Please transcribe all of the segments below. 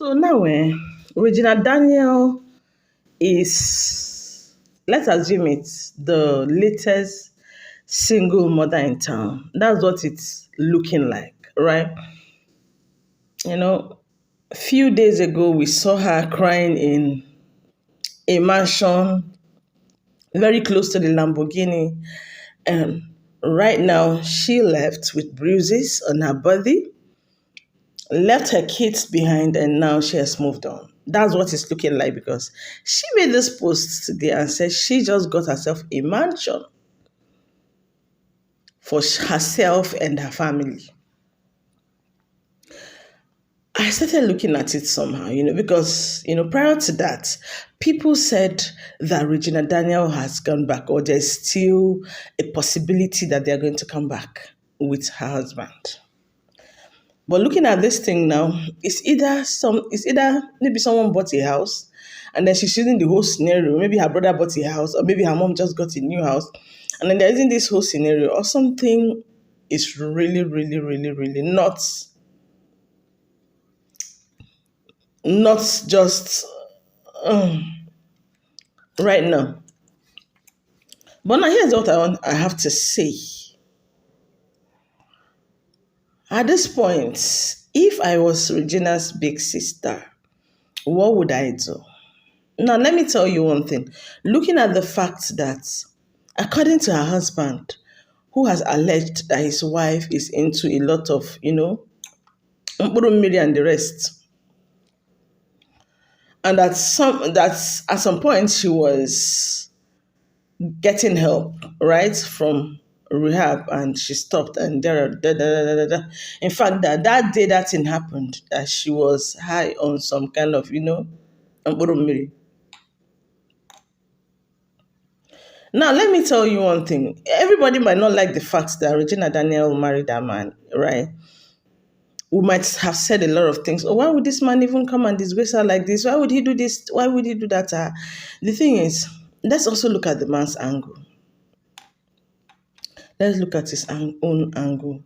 So now, Regina Daniel is, let's assume it's the latest single mother in town. That's what it's looking like, right? You know, a few days ago, we saw her crying in a mansion very close to the Lamborghini. And right now, she left with bruises on her body, left her kids behind, and now she has moved on. That's what it's looking like because she made this post today and said she just got herself a mansion for herself and her family. I started looking at it somehow, because, prior to that, people said that Regina Daniel has gone back, or there's still a possibility that they're going to come back with her husband. But looking at this thing now, it's either maybe someone bought a house and then she's using the whole scenario. Maybe her brother bought a house, or maybe her mom just got a new house, and then they're using this whole scenario, or something is really, really, really, really not just right now. But now here's what I have to say. At this point, if I was Regina's big sister, what would I do? Now, let me tell you one thing. Looking at the fact that, according to her husband, who has alleged that his wife is into a lot of, mkpụrụ mmiri and the rest, and that at some point she was getting help, right, from rehab, and she stopped, and in fact, that day that thing happened, that she was high on some kind of, mkpụrụ mmiri. Now, let me tell you one thing. Everybody might not like the fact that Regina Daniel married that man, right? We might have said a lot of things. Oh, why would this man even come and disgrace her like this? Why would he do this? Why would he do that to her? The thing is, let's also look at the man's angle. Let's look at his own angle.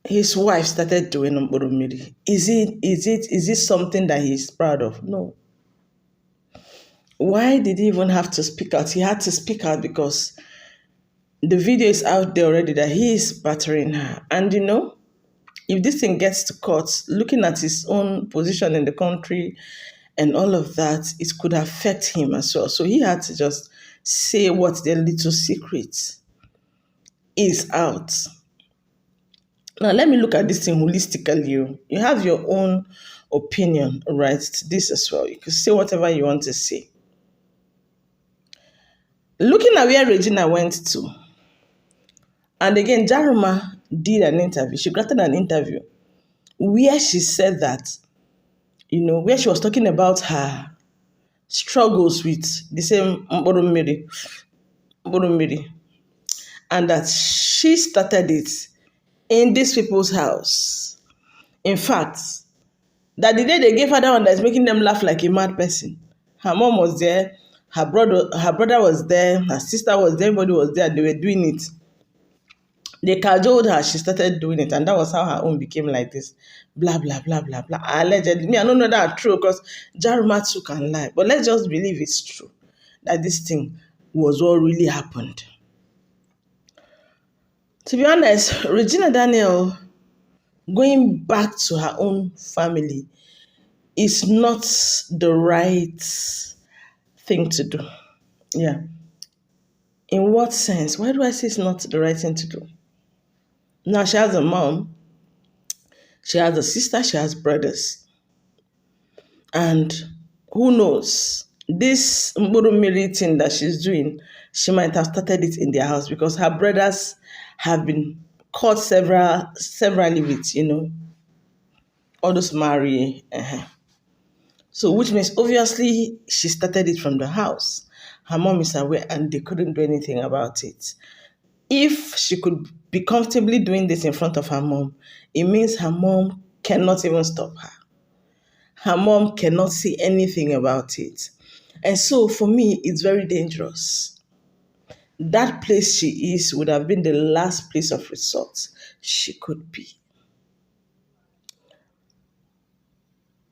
His wife started doing mkpụrụ. Is it something that he's proud of? No. Why did he even have to speak out? He had to speak out because the video is out there already that he is battering her. And if this thing gets to court, looking at his own position in the country and all of that, it could affect him as well. So he had to just say what the little secret is out. Now, let me look at this thing holistically. You have your own opinion, right, to this as well. You can say whatever you want to say. Looking at where Regina went to, and again, Jaruma did an interview. She granted an interview where she said that, where she was talking about her struggles with the same mkpụrụ mmiri, and that she started it in these people's house. In fact, that the day they gave her that one that's making them laugh like a mad person, her mom was there, her brother was there, her sister was there, everybody was there, they were doing it. They cajoled her, she started doing it, and that was how her own became like this. Blah, blah, blah, blah, blah. Allegedly. Me, I don't know that true because Jaruma too can lie. But let's just believe it's true that this thing was what really happened. To be honest, Regina Daniel going back to her own family is not the right thing to do. Yeah. In what sense? Why do I say it's not the right thing to do? Now, she has a mom, she has a sister, she has brothers. And who knows, this mkpụrụ mmiri thing that she's doing, she might have started it in their house because her brothers have been caught severally with, all those marry. So, which means obviously she started it from the house. Her mom is aware and they couldn't do anything about it. If she could be comfortably doing this in front of her mom, it means her mom cannot even stop her. Her mom cannot say anything about it. And so for me, it's very dangerous. That place she is would have been the last place of resort she could be.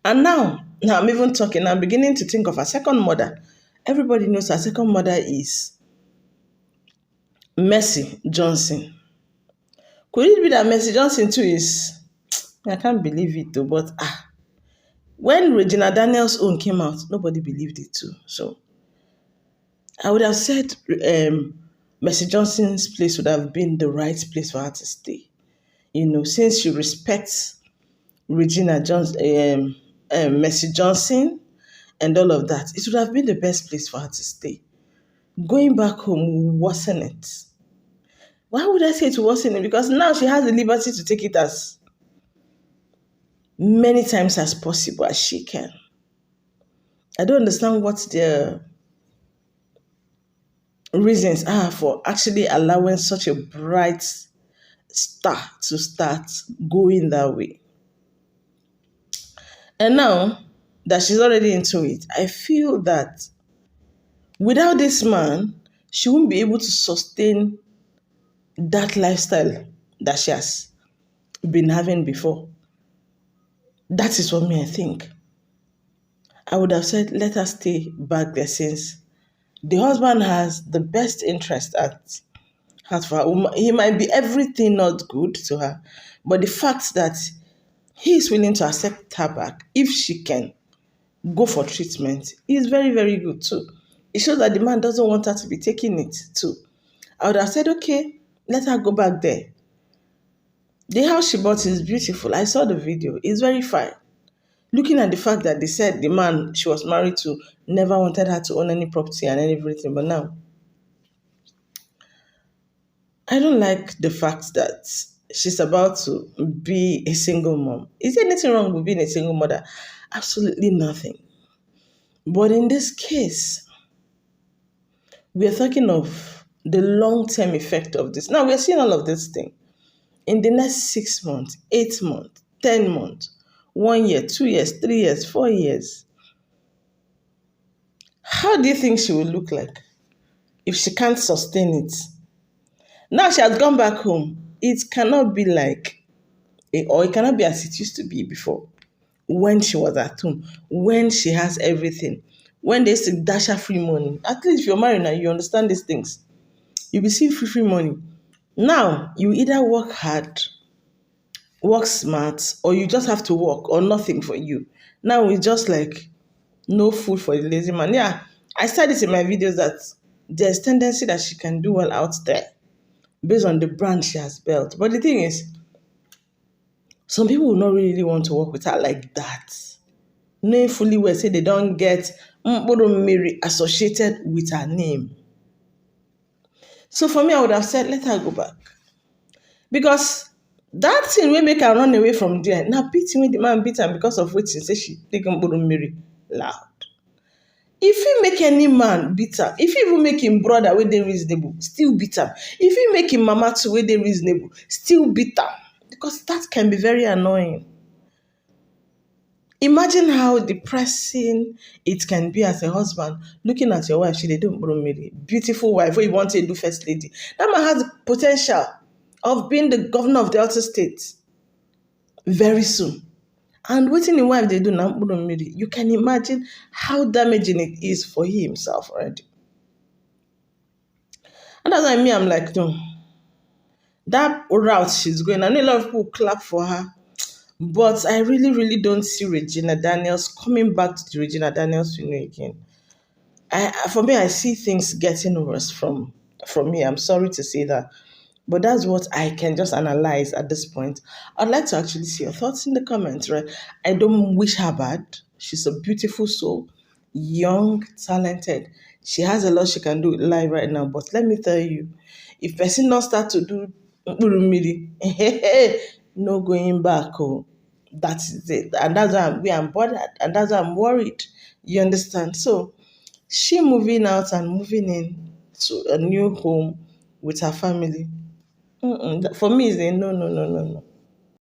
And now I'm even talking, I'm beginning to think of her second mother. Everybody knows her second mother is Mercy Johnson. Could it be that Mercy Johnson too is, I can't believe it though, but when Regina Daniels' own came out, nobody believed it too. So I would have said Mercy Johnson's place would have been the right place for her to stay. Since she respects Regina Johnson, Mercy Johnson, and all of that, it would have been the best place for her to stay. Going back home wasn't it. Why would I say it wasn't it? Because now she has the liberty to take it as many times as possible as she can. I don't understand what the reasons are for actually allowing such a bright star to start going that way. And now that she's already into it, I feel that without this man, she won't be able to sustain that lifestyle that she has been having before. That is what me I think. I would have said, let her stay back there since the husband has the best interest at heart for her. He might be everything not good to her, but the fact that he is willing to accept her back if she can go for treatment is very, very good too. It shows that the man doesn't want her to be taking it too. I would have said, okay, let her go back there. The house she bought is beautiful. I saw the video. It's very fine. Looking at the fact that they said the man she was married to never wanted her to own any property and everything, but now I don't like the fact that she's about to be a single mom. Is there anything wrong with being a single mother? Absolutely nothing. But in this case, we are talking of the long-term effect of this. Now, we are seeing all of this thing. In the next 6 months, 8 months, 10 months, 1 year, 2 years, 3 years, 4 years. How do you think she will look like if she can't sustain it? Now she has gone back home. It cannot be like, or it cannot be as it used to be before. When she was at home, when she has everything, when they used to dash her free money. At least if you're married now, you understand these things. You receive free money. Now, you either work hard, work smart, or you just have to work, or nothing for you. Now it's just like no food for the lazy man. Yeah, I said this in my videos that there's tendency that she can do well out there based on the brand she has built. But the thing is, some people will not really want to work with her like that. Knowing fully well, say they don't get Mary associated with her name. So for me, I would have said, let her go back. Because that thing will make her run away from there. Now, beating when the man beat her because of which she say she take Mary loud. If he make any man beat her, if he even make him brother where they reasonable, still beat her. If he make him mama too where they reasonable, still beat her. Because that can be very annoying. Imagine how depressing it can be as a husband looking at your wife. She they don't marry. Beautiful wife, where you want to do first lady. That man has the potential of being the governor of the Delta State very soon. And waiting in wife they do now, you can imagine how damaging it is for he himself already. And that's why I'm like, no. That route she's going, I know a lot of people clap for her, but I really, really don't see Regina Daniels coming back to the Regina Daniels we know again. For me, I see things getting worse from me. I'm sorry to say that. But that's what I can just analyze at this point. I'd like to actually see your thoughts in the comments, right? I don't wish her bad. She's a beautiful soul, young, talented. She has a lot she can do with life right now. But let me tell you, if person not start to do no going back. Oh, that is it. And that's why I'm bothered. And that's why I'm worried. You understand? So she moving out and moving in to a new home with her family. For me, it's a no, no, no, no, no.